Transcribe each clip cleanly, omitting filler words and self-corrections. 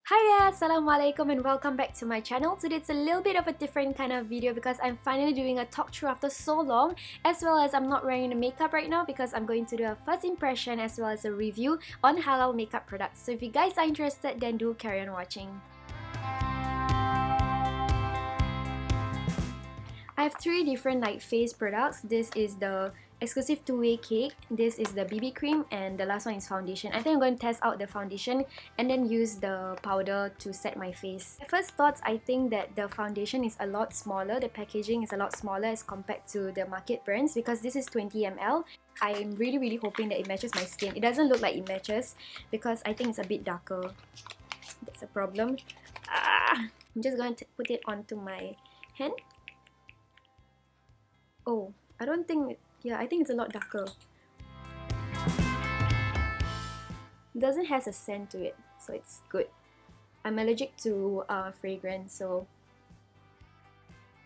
Hi there, assalamualaikum and welcome back to my channel. Today it's a little bit of a different kind of video because I'm finally doing a talk through after so long, as well as I'm not wearing the makeup right now because I'm going to do a first impression as well as a review on halal makeup products. So if you guys are interested, then do carry on watching. I have three different face products. This is the exclusive two-way cake, this is the BB cream, and the last one is foundation. I think I'm going to test out the foundation and then use the powder to set my face. My first thoughts, I think that the foundation is a lot smaller, the packaging is a lot smaller as compared to the market brands because this is 20 ml. I'm really hoping that it matches my skin. It doesn't look like it matches because I think it's a bit darker. That's a problem. I'm just going to put it onto my hand. Oh, I don't think, yeah, I think it's a lot darker. It doesn't have a scent to it, so it's good. I'm allergic to fragrance, so...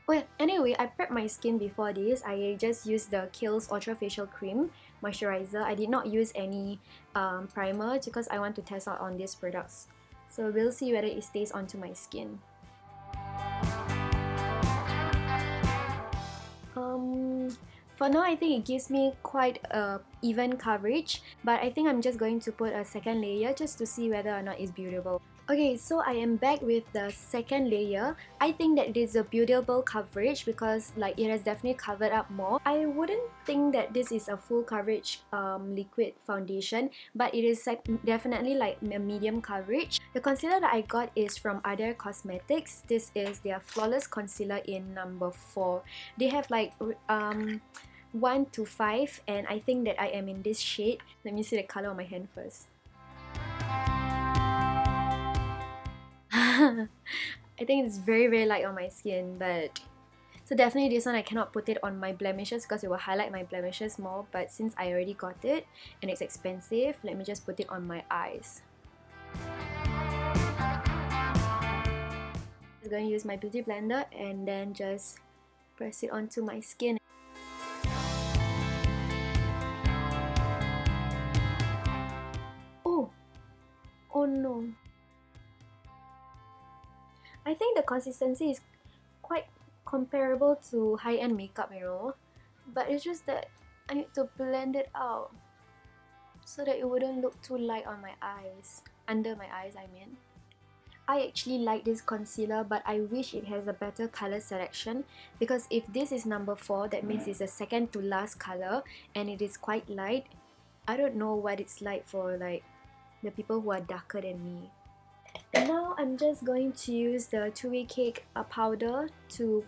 Oh yeah, anyway, I prepped my skin before this. I just used the Kiehl's Ultra Facial Cream Moisturizer. I did not use any primer because I want to test out on these products. So we'll see whether it stays onto my skin. For now, I think it gives me quite a even coverage, but I think I'm just going to put a second layer just to see whether or not it's buildable. Okay, so I am back with the second layer. I think that it is a buildable coverage because it has definitely covered up more. I wouldn't think that this is a full coverage liquid foundation, but it is definitely a medium coverage. The concealer that I got is from Ardere Cosmetics. This is their Flawless Concealer in number 4. They have 1 to 5 and I think that I am in this shade. Let me see the color on my hand first. I think it's very light on my skin, but so definitely this one I cannot put it on my blemishes because it will highlight my blemishes more, but since I already got it and it's expensive, let me just put it on my eyes. I'm just going to use my beauty blender and then just press it onto my skin. Oh no. I think the consistency is quite comparable to high-end makeup, you know, but it's just that I need to blend it out so that it wouldn't look too light on my eyes, under my eyes I mean. I actually like this concealer, but I wish it has a better color selection because if this is number 4, that means it's the second to last color and it is quite light. I don't know what it's like for the people who are darker than me. Now I'm just going to use the two-way cake powder to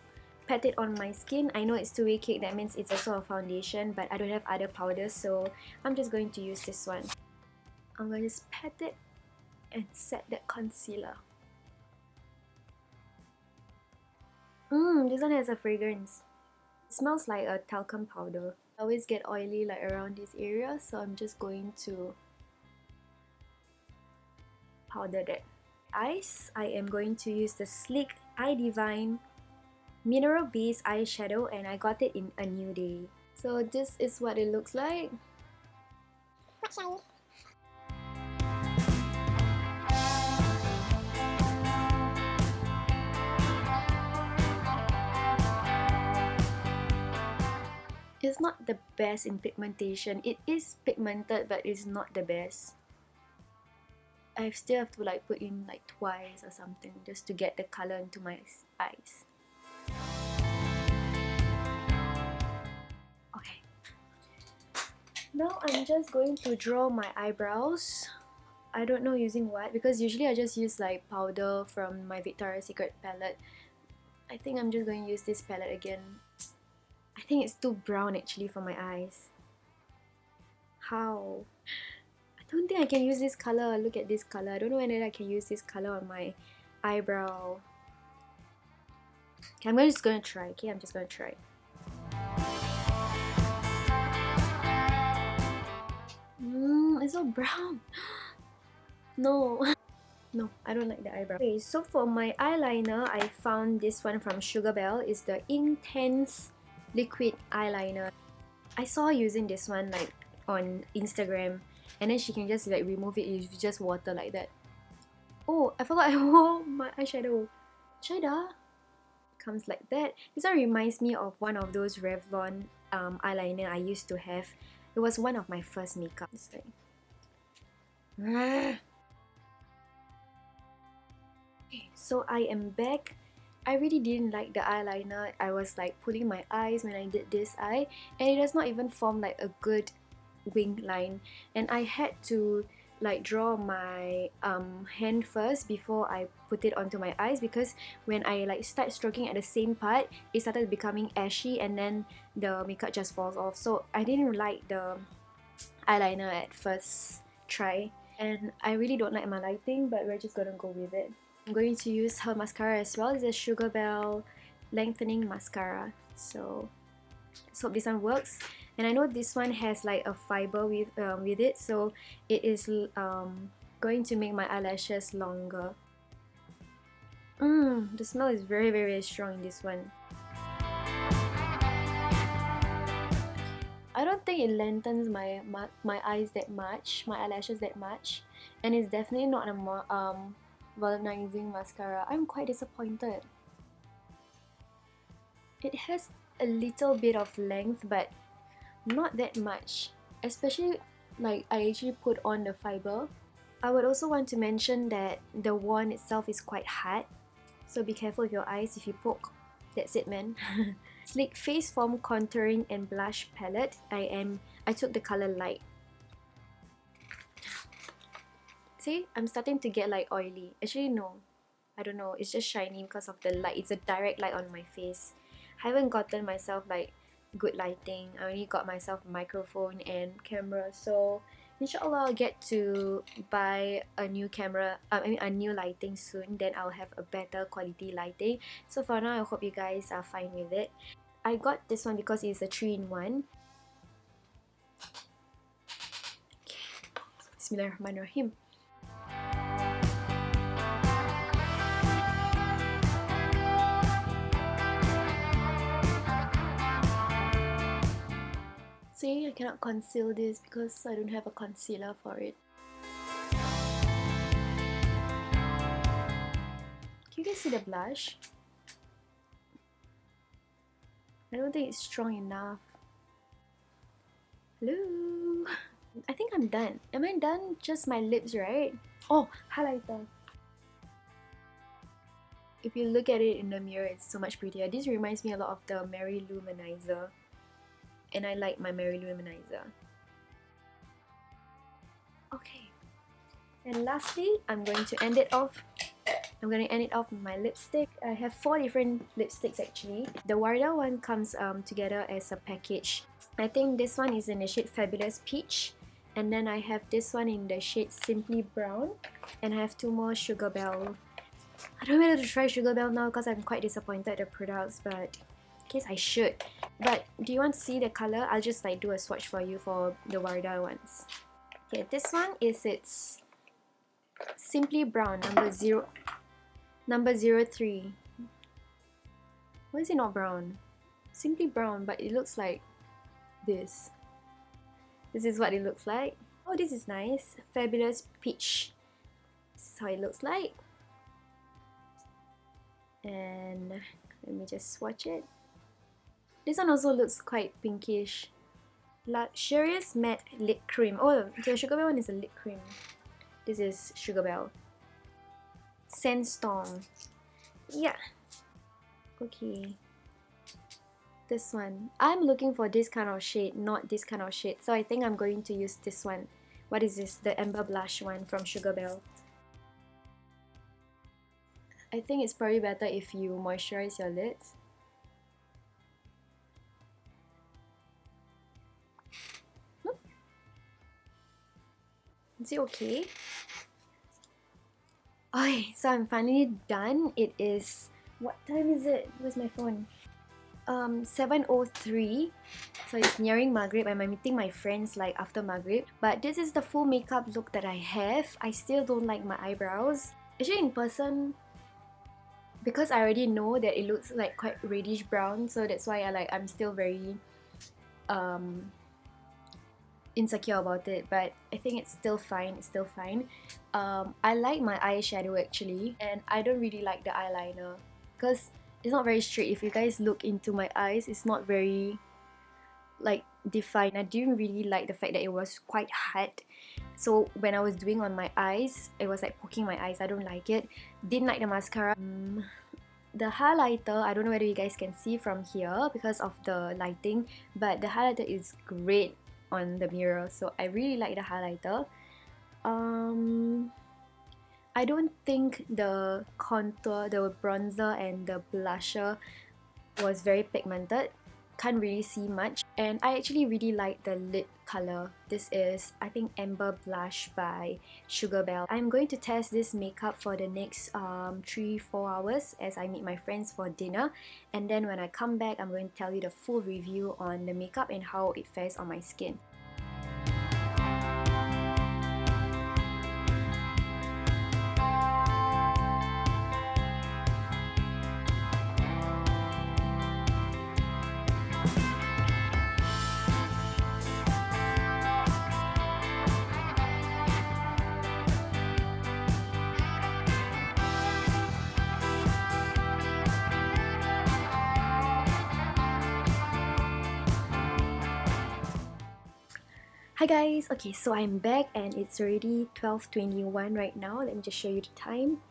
pat it on my skin. I know it's two-way cake, that means it's also a foundation, but I don't have other powders, so I'm just going to use this one. I'm going to just pat it and set that concealer. This one has a fragrance. It smells like a talcum powder. I always get oily around this area, so I'm just going to powder that. Eyes, I am going to use the Sleek Eye Divine Mineral Base eyeshadow and I got it in A New Day. So this is what it looks like. What shiny? It's not the best in pigmentation. It is pigmented, but it's not the best. I still have to put in twice or something just to get the color into my eyes. Okay. Now I'm just going to draw my eyebrows. I don't know using what because usually I just use powder from my Victoria's Secret palette. I think I'm just going to use this palette again. I think it's too brown actually for my eyes. How? I don't think I can use this color. Look at this color. I don't know whether I can use this color on my eyebrow. Okay, I'm just gonna try. Okay, I'm just gonna try. It's so brown. No. No, I don't like the eyebrow. Okay, so for my eyeliner, I found this one from Sugar Belle. It's the Intense Liquid Eyeliner. I saw her using this one on Instagram, and then she can just remove it with just water like that. Oh, I forgot I wore my eyeshadow. Shadow comes like that. This one reminds me of one of those Revlon eyeliner I used to have. It was one of my first makeup. It's like, okay, so I am back. I really didn't like the eyeliner. I was like pulling my eyes when I did this eye, and it does not even form like a good wing line, and I had to like draw my hand first before I put it onto my eyes, because when I like start stroking at the same part, it started becoming ashy and then the makeup just falls off. So I didn't like the eyeliner at first try, and I really don't like my lighting, but we're just gonna go with it. I'm going to use her mascara as well. It's a Sugar Belle lengthening mascara, so let's hope this one works. And I know this one has like a fiber with it, so it is going to make my eyelashes longer. The smell is very very strong in this one. I don't think it lengthens my eyes that much, my eyelashes that much, and it's definitely not a volumizing mascara. I'm quite disappointed. It has a little bit of length, but not that much, especially like I actually put on the fiber. I would also want to mention that the wand itself is quite hard, so be careful with your eyes if you poke. That's it, man. Sleek Face Foam Contouring and Blush Palette. I took the color Light. See, I'm starting to get like oily. Actually no, I don't know, it's just shiny because of the light. It's a direct light on my face. I haven't gotten myself like good lighting. I only got myself a microphone and camera, so inshallah I'll get to buy a new camera, a new lighting soon. Then I'll have a better quality lighting. So for now, I hope you guys are fine with it. I got this one because it's a 3-in-1. Bismillahirrahmanirrahim. See, I cannot conceal this because I don't have a concealer for it. Can you guys see the blush? I don't think it's strong enough. Hello? I think I'm done. Am I done? Just my lips, right? Oh, highlighter. If you look at it in the mirror, it's so much prettier. This reminds me a lot of the Mary Luminizer. And I like my Mary Luminizer. Okay. And lastly, I'm going to end it off. I'm going to end it off with my lipstick. I have 4 different lipsticks actually. The Wardah one comes together as a package. I think this one is in the shade Fabulous Peach. And then I have this one in the shade Simply Brown. And I have 2 more Sugar Belle. I don't know whether to try Sugar Belle now because I'm quite disappointed at the products, but I guess I should. But do you want to see the color? I'll just like do a swatch for you for the Wardah ones. Okay, this one is its Simply Brown number 03. Why is it not brown? Simply brown, but it looks like this. This is what it looks like. Oh, this is nice. Fabulous Peach. This is how it looks like. And let me just swatch it. This one also looks quite pinkish. Luxurious Matte Lip Cream. Oh, the Sugar Belle one is a lip cream. This is Sugar Belle. Sandstorm. Yeah. Okay. This one. I'm looking for this kind of shade, not this kind of shade. So I think I'm going to use this one. What is this? The Amber Blush one from Sugar Belle. I think it's probably better if you moisturize your lids. Is it okay? Okay, so I'm finally done. It is... What time is it? Where's my phone? 7:03. So it's nearing Maghrib and I'm meeting my friends like after Maghrib. But this is the full makeup look that I have. I still don't like my eyebrows. Actually in person, because I already know that it looks like quite reddish brown, so that's why I'm still very insecure about it, but I think it's still fine. It's still fine. I like my eyeshadow actually, and I don't really like the eyeliner because it's not very straight. If you guys look into my eyes, it's not very like defined. I didn't really like the fact that it was quite hard. So when I was doing on my eyes, it was like poking my eyes. I don't like it. Didn't like the mascara. The highlighter, I don't know whether you guys can see from here because of the lighting, but the highlighter is great on the mirror, so I really like the highlighter. I don't think the contour, the bronzer and the blusher was very pigmented. Can't really see much, and I actually really like the lip color. This is, I think, Amber Blush by Sugar Belle. I'm going to test this makeup for the next 3-4 hours as I meet my friends for dinner, and then when I come back, I'm going to tell you the full review on the makeup and how it fares on my skin. Hi guys! Okay, so I'm back and it's already 12:21 right now. Let me just show you the time.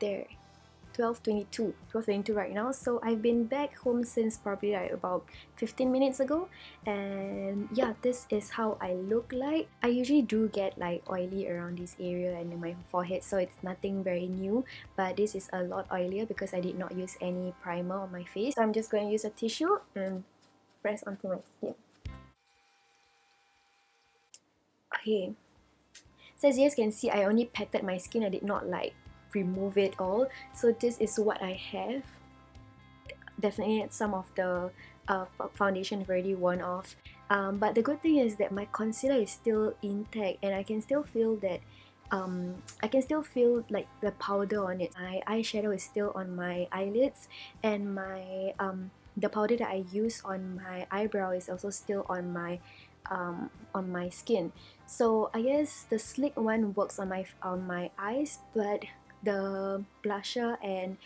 There. 12:22 right now. So I've been back home since probably like about 15 minutes ago, and yeah, this is how I look like. I usually do get like oily around this area and in my forehead, so it's nothing very new, but this is a lot oilier because I did not use any primer on my face. So I'm just going to use a tissue and press onto my skin. Okay, so as you guys can see, I only patted my skin. I did not like remove it all. So this is what I have. Definitely some of the foundation have already worn off, but the good thing is that my concealer is still intact and I can still feel that like the powder on it. My eyeshadow is still on my eyelids, and my the powder that I use on my eyebrow is also still on my skin. So I guess the slick one works on my eyes, but the blusher and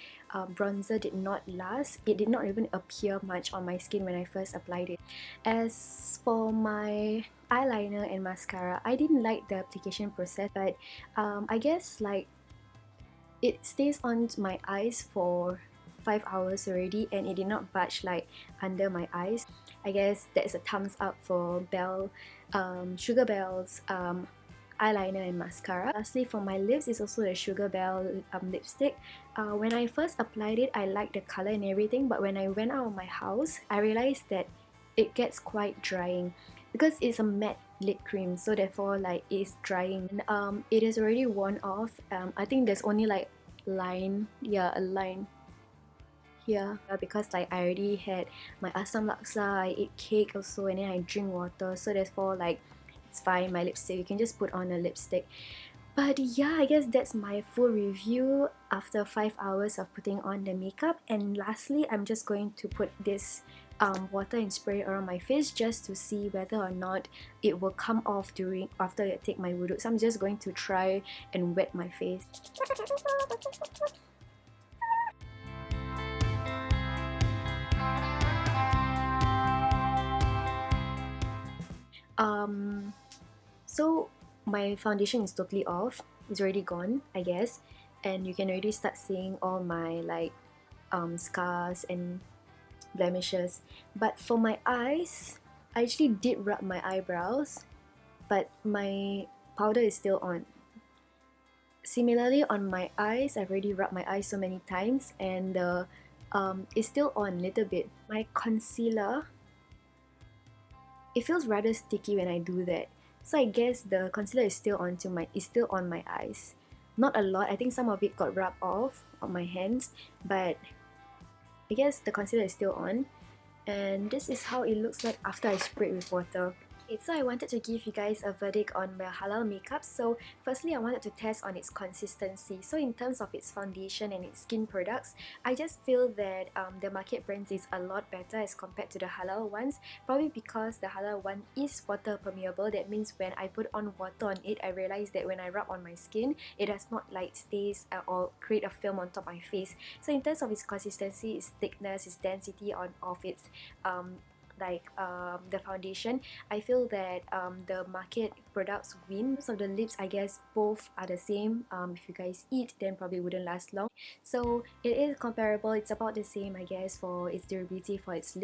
bronzer did not last. It did not even appear much on my skin when I first applied it. As for my eyeliner and mascara, I didn't like the application process, but I guess like it stays on my eyes for 5 hours already and it did not budge like under my eyes. I guess that's a thumbs up for Sugar Belle's eyeliner and mascara. Lastly, for my lips, it's also the Sugar Belle lipstick. When I first applied it, I liked the color and everything, but when I went out of my house, I realized that it gets quite drying because it's a matte lip cream, so therefore like it's drying. And, it is already worn off. I think there's only like a line here because like I already had my asam laksa, I ate cake also, and then I drink water, so therefore like it's fine. My lipstick, you can just put on a lipstick. But yeah, I guess that's my full review after 5 hours of putting on the makeup. And lastly, I'm just going to put this water and spray it around my face just to see whether or not it will come off after I take my wudu. So I'm just going to try and wet my face. So my foundation is totally off. It's already gone, I guess, and you can already start seeing all my like scars and blemishes. But for my eyes, I actually did rub my eyebrows, but my powder is still on. Similarly, on my eyes, I've already rubbed my eyes so many times, and it's still on a little bit. My concealer, it feels rather sticky when I do that. So I guess the concealer is still on my eyes. Not a lot. I think some of it got rubbed off on my hands, but I guess the concealer is still on. And this is how it looks like after I sprayed with water. Okay, so I wanted to give you guys a verdict on my halal makeup. So firstly, I wanted to test on its consistency. So in terms of its foundation and its skin products, I just feel that the market brands is a lot better as compared to the halal ones. Probably because the halal one is water permeable. That means when I put on water on it, I realize that when I rub on my skin, it does not like stays or create a film on top of my face. So in terms of its consistency, its thickness, its density of its the foundation, I feel that the market products win. Most of the lips, I guess both are the same. If you guys eat, then probably wouldn't last long. So it is comparable. It's about the same, I guess, for its durability for its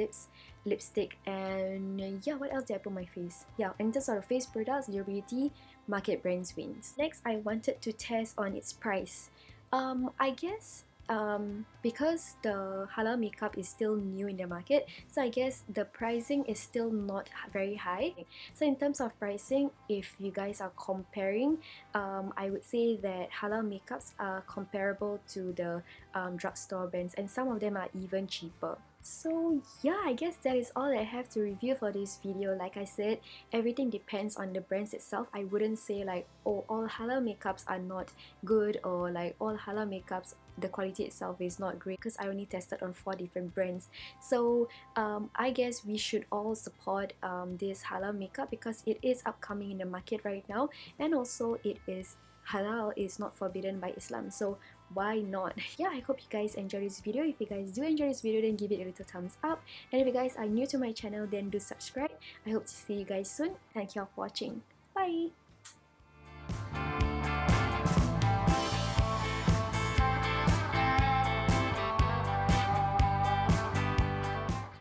lipstick. And yeah, what else did I put on my face? Yeah, in terms of face products, durability, market brands wins. Next, I wanted to test on its price. I guess because the halal makeup is still new in the market, so I guess the pricing is still not very high. So in terms of pricing, if you guys are comparing, I would say that halal makeups are comparable to the drugstore brands, and some of them are even cheaper. So yeah, I guess that is all I have to review for this video. Like I said, everything depends on the brands itself. I wouldn't say like, oh, all halal makeups are not good, or like all halal makeups the quality itself is not great, because I only tested on 4 different brands. So I guess we should all support this halal makeup because it is upcoming in the market right now, and also it is halal, is not forbidden by Islam, so why not? Yeah, I hope you guys enjoy this video. If you guys do enjoy this video, then give it a little thumbs up, and if you guys are new to my channel, then do subscribe. I hope to see you guys soon. Thank you all for watching. Bye.